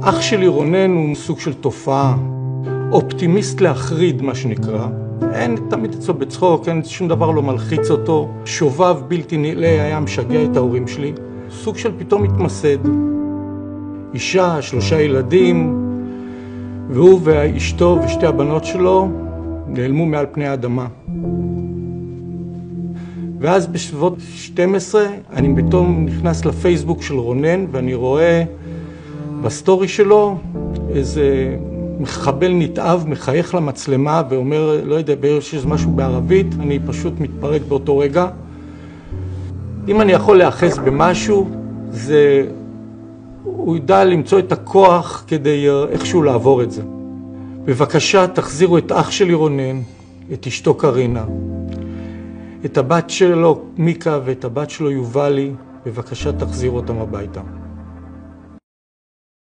אח שלי רונן הוא סוג של תופעה, אופטימיסט להחריד מה שנקרא. אין תמיד אצלו בצחוק, אין שום דבר לא מלחיץ אותו. שובב בלתי נעלה היה משגע את ההורים שלי. סוג של פתאום התמסד. אישה, 3 ילדים, והוא ואשתו ושתי הבנות שלו נעלמו מעל פני האדמה. ואז בסביבות 12 אני פתאום נכנס לפייסבוק של רונן ואני רואה בסטורי שלו איזה מחבל נתאב מחייך למצלמה ואומר, לא יודע, שיש משהו בערבית, אני פשוט מתפרק באותו רגע. אם אני יכול להאחז במשהו, הוא ידע למצוא את הכוח כדי איכשהו לעבור את זה. בבקשה, תחזירו את אח שלי רונן, את אשתו קרינה, את הבת שלו מיקה ואת הבת שלו יובלי, בבקשה תחזירו אותם הביתה.